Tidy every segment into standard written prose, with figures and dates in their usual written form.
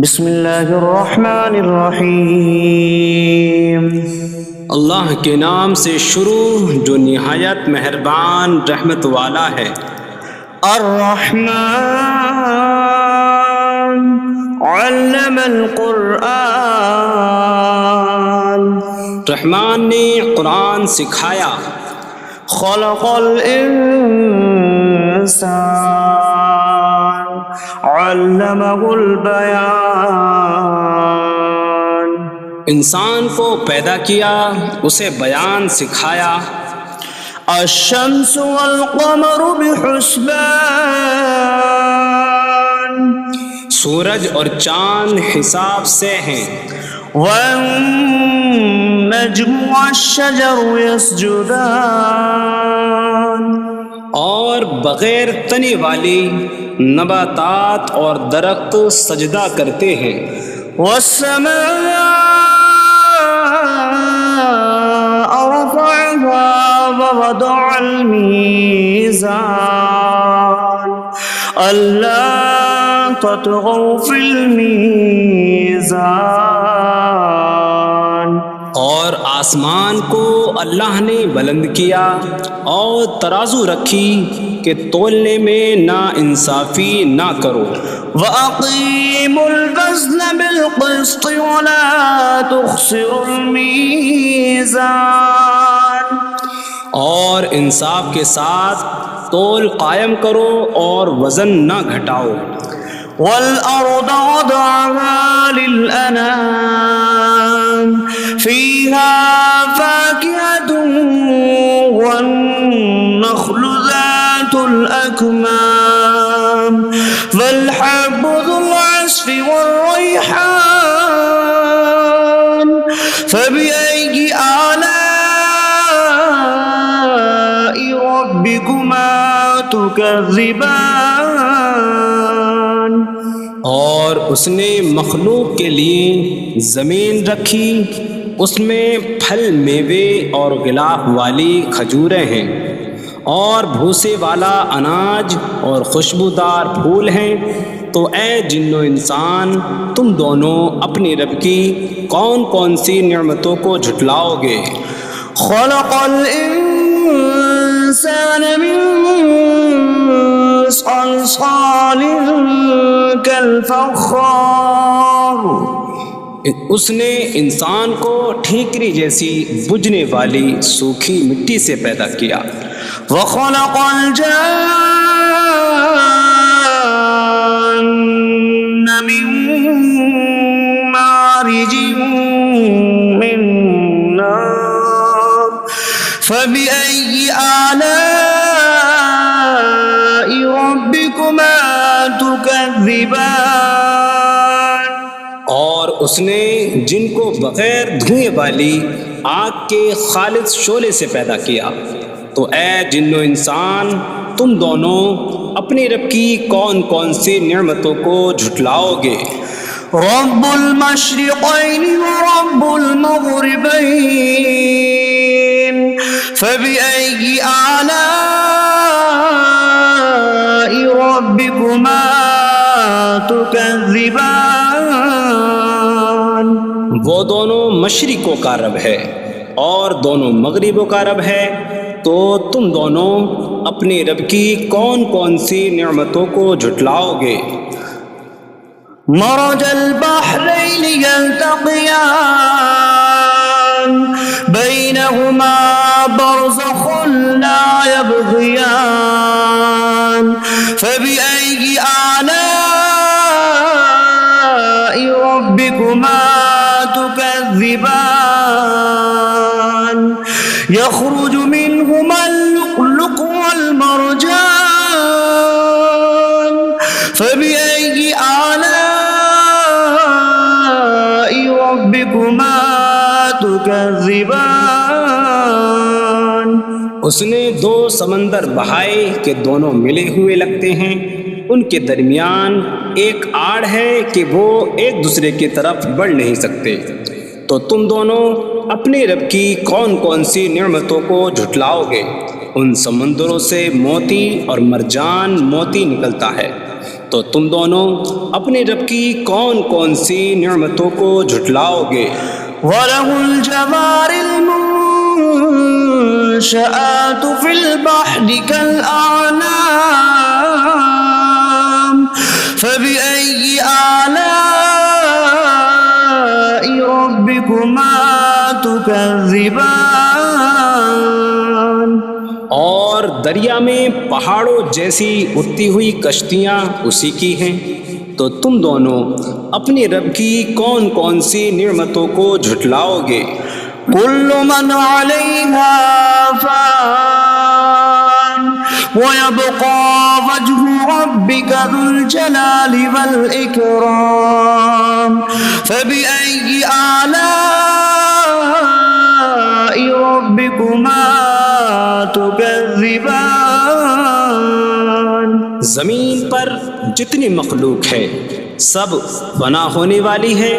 بسم اللہ الرحمن الرحیم۔ اللہ کے نام سے شروع جو نہایت مہربان رحمت والا ہے۔ الرحمن علم القرآن، رحمان نے قرآن سکھایا۔ خلق الانسان علمہ البیان، انسان کو پیدا کیا، اسے بیان سکھایا۔ الشمس والقمر بحسبان، سورج اور چاند حساب سے ہیں۔ والنجم والشجر يسجدان، اور بغیر تنے والی نباتات اور درخت سجدہ کرتے ہیں۔ والسماء رفعها ووضع الميزان ألا تطغوا في الميزان، اور آسمان کو اللہ نے بلند کیا اور ترازو رکھی کہ تولنے میں نا انصافی نہ کرو۔ وَأَقِيمُوا الْوَزْنَ بِالْقِسْطِ وَلَا تُخْسِرُوا الْمِيزَانَ، اور انصاف کے ساتھ تول قائم کرو اور وزن نہ گھٹاؤ۔ وَالْأَرْضَ وَضَعَهَا لِلْأَنَامِ فِيهَا فَاكِهَةٌ وَالنَّخْلُ ذَاتُ الْأَكْمَامِ وَالْحَبُّ ذُو الْعَصْفِ وَالرَّيْحَانُ فَبِأَيِّ آلَاءِ رَبِّكُمَا تُكَذِّبَانِ، اور اس نے مخلوق کے لیے زمین رکھی، اس میں پھل میوے اور غلاف والی کھجوریں ہیں، اور بھوسے والا اناج اور خوشبودار پھول ہیں۔ تو اے جن و انسان، تم دونوں اپنی رب کی کون کون سی نعمتوں کو جھٹلاؤ گے؟ خلق الانسان من صلصال کالفخار، اس نے انسان کو ٹھیکری جیسی بجھنے والی سوکھی مٹی سے پیدا کیا۔ وخلق الجان من مارج من نار فبأي آلاء ربكما تكذبان، اور اس نے جن کو بغیر دھوئیں والی آگ کے خالص شعلے سے پیدا کیا۔ تو اے جن و انسان، تم دونوں اپنی رب کی کون کون سی نعمتوں کو جھٹلاؤ گے؟ رب المشرقین ورب المغربین فبأي آلاء ربكما تكذبان، وہ دونوں مشرقوں کا رب ہے اور دونوں مغربوں کا رب ہے، تو تم دونوں اپنی رب کی کون کون سی نعمتوں کو جھٹلاؤ گے؟ مرج البحرین یلتقیان بینہما برزخ لا یبغیان فبأي آلاء ربكما تكذبان، يخرج منهما اللؤلؤ والمرجان فبأي آلاء ربكما تكذبان، اس نے دو سمندر بہائے کہ دونوں ملے ہوئے لگتے ہیں، ان کے درمیان ایک آڑ ہے کہ وہ ایک دوسرے کی طرف بڑھ نہیں سکتے۔ تو تم دونوں اپنی رب کی کون کون سی نعمتوں کو جھٹلاؤ گے؟ ان سمندروں سے موتی اور مرجان موتی نکلتا ہے، تو تم دونوں اپنے رب کی کون کون سی نعمتوں کو جھٹلاؤ گے؟ وَلَهُ الْجَوَارِ الْمُنشَآتُ فِي الْبَحْرِ كَالْأَعْلَامِ فَبِأَيِّ آلَاءِ رَبِّكُمَا تُكَذِّبَانِ؟ اور دریا میں پہاڑوں جیسی اڑتی ہوئی کشتیاں اسی کی ہیں، تو تم دونوں اپنے رب کی کون کون سی نعمتوں کو جھٹلاؤ گے؟ كل من عليها فان ويبقى وجه ربك ذو الجلال والإكرام فبأي آلاء ربكما تكذبان؟ زمین پر جتنی مخلوق ہے سب فنا ہونے والی ہے،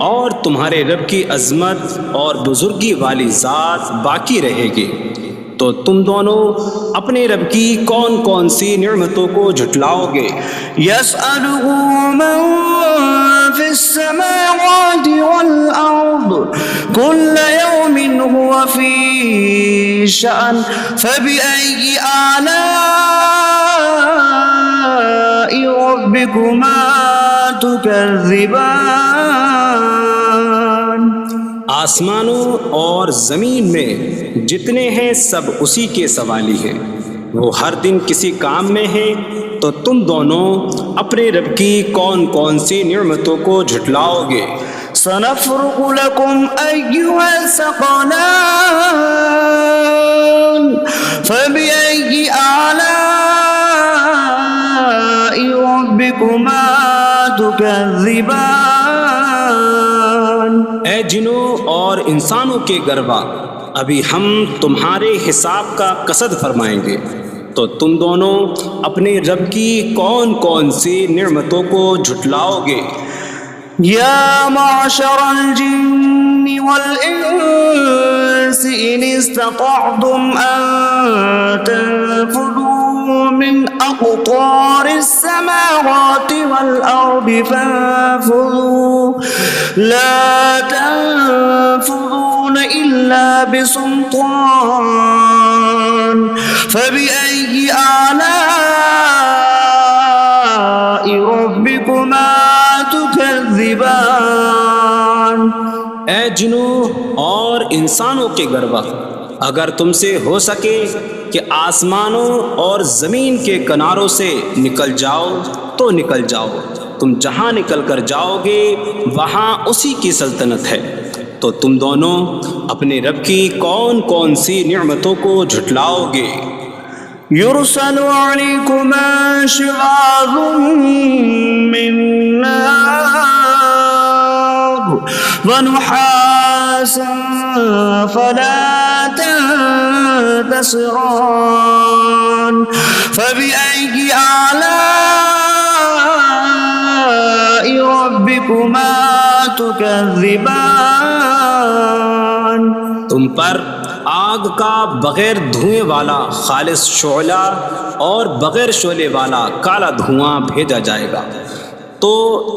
اور تمہارے رب کی عظمت اور بزرگی والی ذات باقی رہے گی، تو تم دونوں اپنے رب کی کون کون سی نعمتوں کو جھٹلاؤ گے؟ يسأله من في السماوات والأرض كل يوم هو في شأن فبأي آلاء ربكما تكذبان؟ آسمانوں اور زمین میں جتنے ہیں سب اسی کے سوالی ہیں، وہ ہر دن کسی کام میں ہیں، تو تم دونوں اپنے رب کی کون کون سی نعمتوں کو جھٹلاؤ گے؟ سنفرغ لكم أيها الثقلان فبأي آلاء ربكما تكذبان؟ اے جنوں اور انسانوں کے گروہ، ابھی ہم تمہارے حساب کا قصد فرمائیں گے، تو تم دونوں اپنے رب کی کون کون سی نعمتوں کو جھٹلاؤ گے؟ يا معشر الجن والإنس إن استطعتم أن تنفذوا من أقطار السماوات والأرض فانفذوا لا تنفذون إلا بسلطان فبأي آلاء ربكما تكذبان؟ اے جنوں اور انسانوں کے گروہ، اگر تم سے ہو سکے کہ آسمانوں اور زمین کے کناروں سے نکل جاؤ تو نکل جاؤ، تم جہاں نکل کر جاؤ گے وہاں اسی کی سلطنت ہے، تو تم دونوں اپنے رب کی کون کون سی نعمتوں کو جھٹلاؤ گے؟ يرسل عليكما شواظ من نار ونحاس فلا تنتصران فبأي آلاء ربكما تكذبان؟ تم پر آگ کا بغیر دھوئیں والا خالص شعلہ اور بغیر شعلے والا کالا دھواں بھیجا جائے گا، تو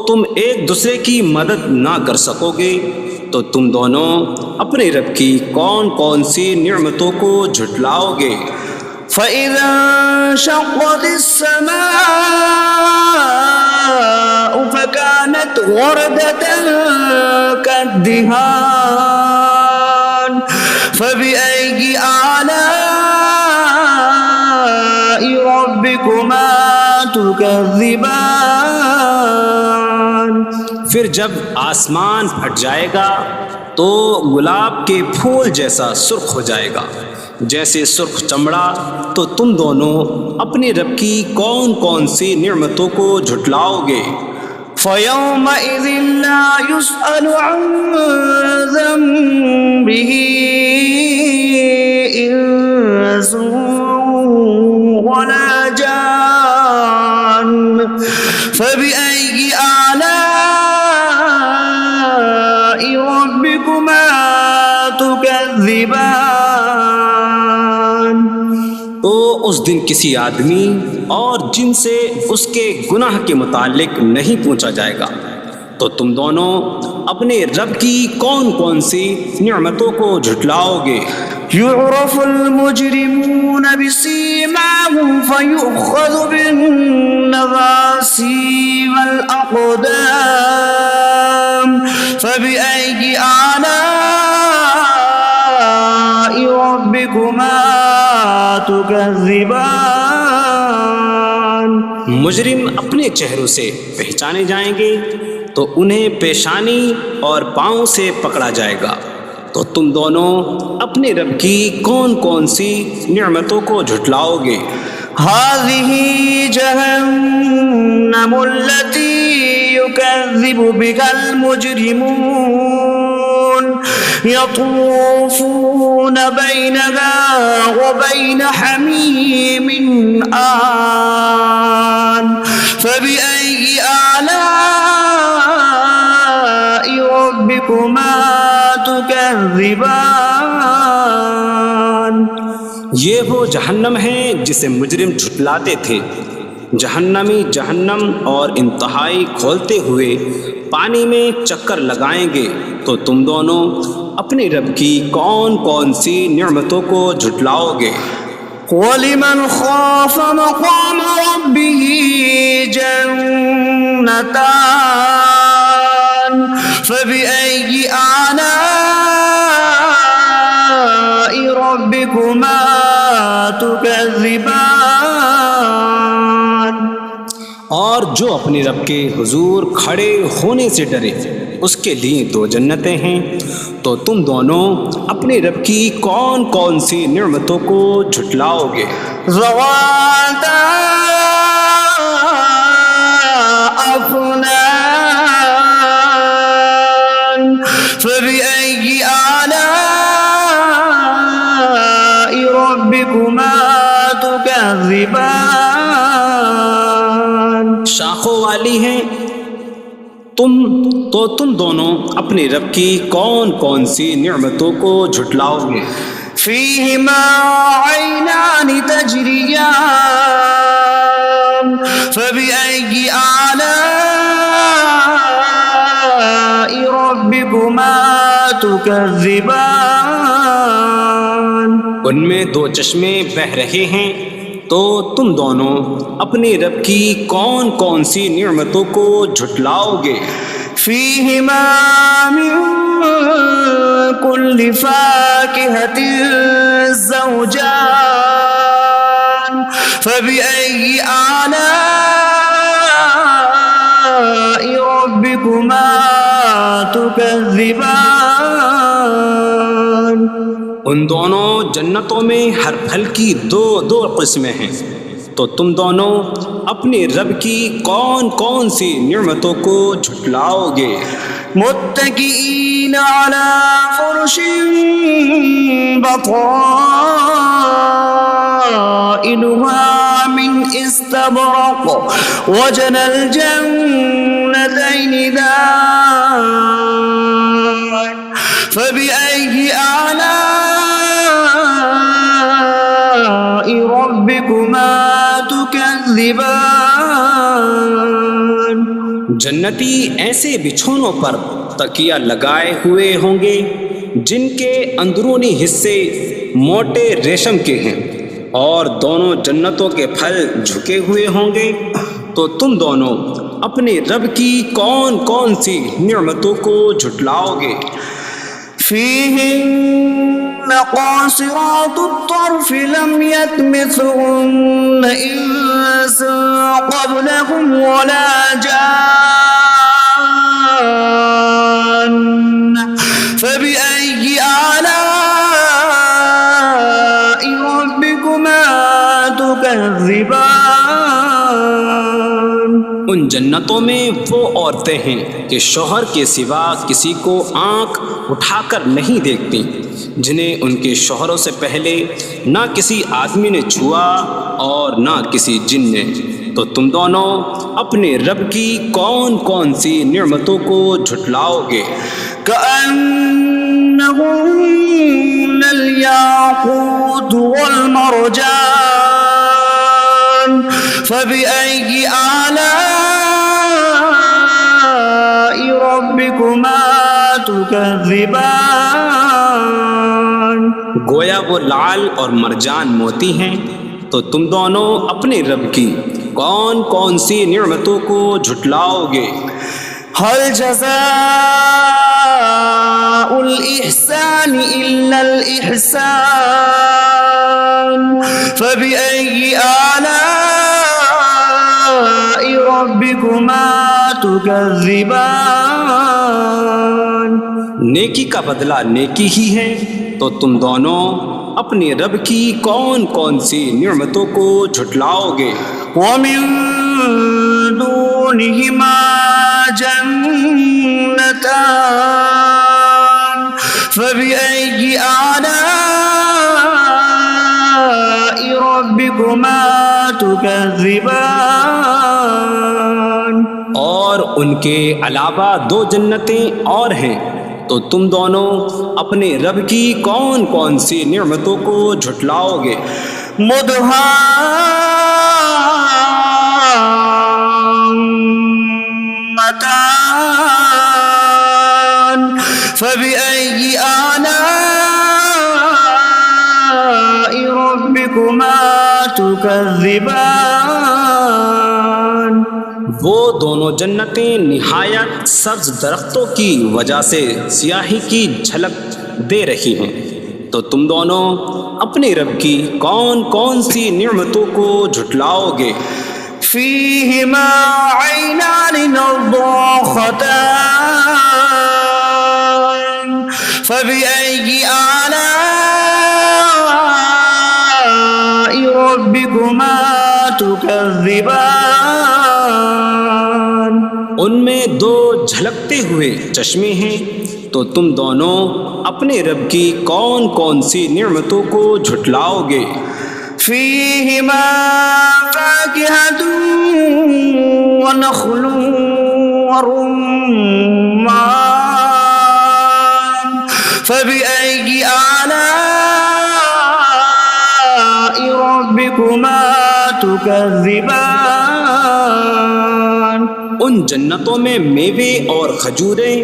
تم ایک دوسرے کی مدد نہ کر سکو گے، تو تم دونوں اپنے رب کی کون کون سی نعمتوں کو جھٹلاؤ گے؟ فَإِذَا انشَقَّتِ السَّمَاءُ فَكَانَتْ وَرْدَةً كَالدِّهَانِ فَبِأَيِّ آلَاءِ رَبِّكُمَا تُكَذِّبَانِ؟ پھر جب آسمان پھٹ جائے گا تو گلاب کے پھول جیسا سرخ ہو جائے گا جیسے سرخ چمڑا، تو تم دونوں اپنے رب کی کون کون سی نعمتوں کو جھٹلاؤ گے؟ فَيَوْمَئِذٍ لَا يُسْأَلُ عَنْ ذَنبِهِ إِنسٌ وَلَا جَانٌّ فَبِأَيِّ آلَاءِ رَبِّكُمَا تُكَذِّبَانِ؟ تو اس دن کسی آدمی اور جن سے اس کے گناہ کے متعلق نہیں پوچھا جائے گا۔ تو تم دونوں اپنے رب کی کون کون سی نعمتوں کو جھٹلاؤ گے؟ يعرف المجرمون بسيماهم فيؤخذ بالنواصي والأقدام فبأي آلاء ربكما تكذبان۔ مجرم اپنے چہروں سے پہچانے جائیں گے تو انہیں پیشانی اور پاؤں سے پکڑا جائے گا۔ تو تم دونوں اپنے رب کی کون کون سی نعمتوں کو جھٹلاؤ گے؟ هذه جهنم التي يكذب بها المجرمون يطوفون بينها وبين حميم آن فبأي آلاء ربكما تكذبان۔ یہ وہ جہنم ہے جسے مجرم جھٹلاتے تھے۔ جہنمی جہنم اور انتہائی کھولتے ہوئے پانی میں چکر لگائیں گے۔ تو تم دونوں اپنے رب کی کون کون سی نعمتوں کو جھٹلاؤ گے؟ وَلِمَنْ خَافَ مَقَامَ رَبِّهِ جَنَّتَانِ فَبِأَيِّ آلَاءِ رَبِّكُمَا تُكَذِّبَانِ۔ اور جو اپنے رب کے حضور کھڑے ہونے سے ڈرے اس کے لیے دو جنتیں ہیں۔ تو تم دونوں اپنے رب کی کون کون سی نعمتوں کو جھٹلاؤ گے؟ ذواتا أفنان فبأي آلاء ربكما تكذبان۔ شاخوں والی ہیں۔ تم دونوں اپنے رب کی کون کون سی نعمتوں کو جھٹلاؤ گے؟ فيهما عينان تجريان فبأي آلاء ربكما تكذبان۔ ان میں دو چشمے بہہ رہے ہیں۔ تو تم دونوں اپنے رب کی کون کون سی نعمتوں کو جھٹلاؤ گے؟ فيهما من كل فاكهة زوجان فبأي آلاء ربكما تكذبان۔ ان دونوں جنتوں میں ہر پھل کی دو قسمیں ہیں۔ تو تم دونوں اپنے رب کی کون کون سی نعمتوں کو جھٹلاؤ گے؟ متكئين على فرش بطائنها من استبرق وجنى الجنتين دان فبأي آلاء ربكما تكذبان۔ جنتی ایسے بچھونوں پر تکیہ لگائے ہوئے ہوں گے جن کے اندرونی حصے موٹے ریشم کے ہیں، اور دونوں جنتوں کے پھل جھکے ہوئے ہوں گے۔ تو تم دونوں اپنے رب کی کون کون سی نعمتوں کو جھٹلاؤ گے؟ فيهن قاصرات الطرف لم يطمثهن إنس قبلهم ولا جان فبأي آلاء ربكما تكذبان۔ ان جنتوں میں وہ عورتیں ہیں کہ شوہر کے سوا کسی کو آنکھ اٹھا کر نہیں دیکھتی، جنہیں ان کے شوہروں سے پہلے نہ کسی آدمی نے چھوا اور نہ کسی جن نے۔ تو تم دونوں اپنے رب کی کون کون سی نعمتوں کو جھٹلاؤ گے؟ كأنهن الياقوت والمرجان فبأي آلاء ربكما تكذبان گویا وہ لعل اور مرجان موتی ہیں، تو تم دونوں اپنے رب کی کون کون سی نعمتوں کو جھٹلاؤ گے؟ هل جزاء الإحسان إلا الإحسان فبأي آلاء ربكما تكذبان نیکی کا بدلہ نیکی ہی ہے، تو تم دونوں اپنے رب کی کون کون سی نعمتوں کو جھٹلاؤ گے؟ ومن دونهما جنتان فبأي آلاء ربكما تكذبان اور ان کے علاوہ دو جنتیں اور ہیں، تو تم دونوں اپنے رب کی کون کون سی نعمتوں کو جھٹلاؤ گے؟ مدهامتان فبأي آلاء ربكما تكذبان وہ دونوں جنتیں نہایت سبز درختوں کی وجہ سے سیاہی کی جھلک دے رہی ہیں، تو تم دونوں اپنے رب کی کون کون سی نعمتوں کو جھٹلاؤ گے؟ فيهما عينان نضاختان فبأي آلاء ربكما تكذبان ان میں دو جھلکتے ہوئے چشمے ہیں، تو تم دونوں اپنے رب کی کون کون سی نعمتوں کو جھٹلاؤ گے؟ فيهما فاكهة ونخل ورمان فبأي آلاء ربكما تكذبان ان جنتوں میں میوے اور کھجوریں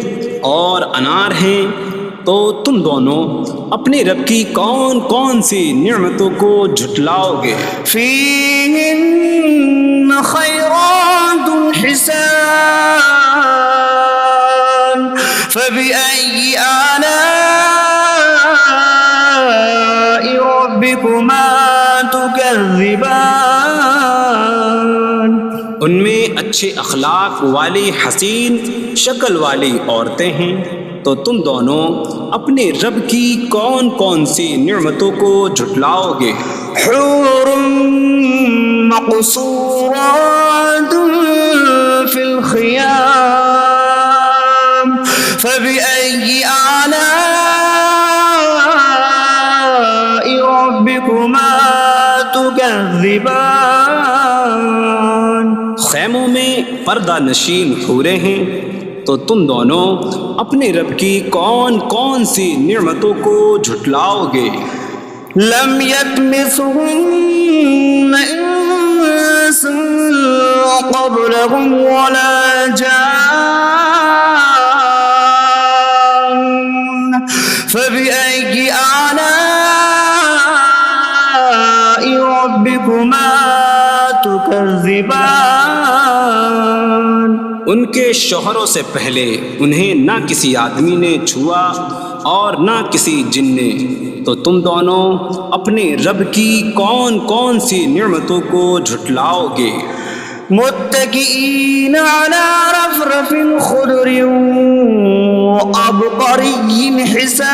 اور انار ہیں، تو تم دونوں اپنے رب کی کون کون سی نعمتوں کو جھٹلاؤ گے؟ فيهن خيرات حسان فبأي آلاء ربكما تكذبان ان میں اچھے اخلاق والی حسین شکل والی عورتیں ہیں، تو تم دونوں اپنے رب کی کون کون سی نعمتوں کو جھٹلاؤ گے؟ حور مقصورات في الخيام فبأي آلاء ربكما تكذبان خیموں میں پردہ نشین حوریں ہیں، تو تم دونوں اپنے رب کی کون کون سی نعمتوں کو جھٹلاؤ گے؟ لم يطمثهن انس قبلهم ولا جان فبأي آلاء ربكما تكذبان ان کے شوہروں سے پہلے انہیں نہ کسی آدمی نے چھوا اور نہ کسی جن نے، تو تم دونوں اپنے رب کی کون کون سی نعمتوں کو جھٹلاؤ گے؟ متكئين على رفرف خضر وعبقري حسان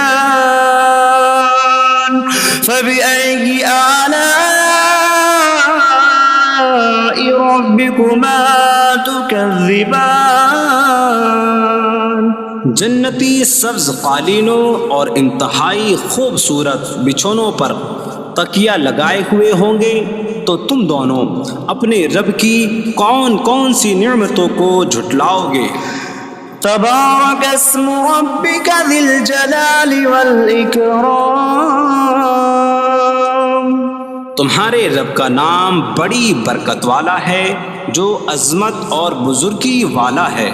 فبأي آلاء ربكما تكذبان جنتی سبز قالینوں اور انتہائی خوبصورت بچھونوں پر تکیہ لگائے ہوئے ہوں گے، تو تم دونوں اپنے رب کی کون کون سی نعمتوں کو جھٹلاؤ گے؟ تبارك اسم ربك ذي الجلال والإكرام تمہارے رب کا نام بڑی برکت والا ہے جو عظمت اور بزرگی والا ہے۔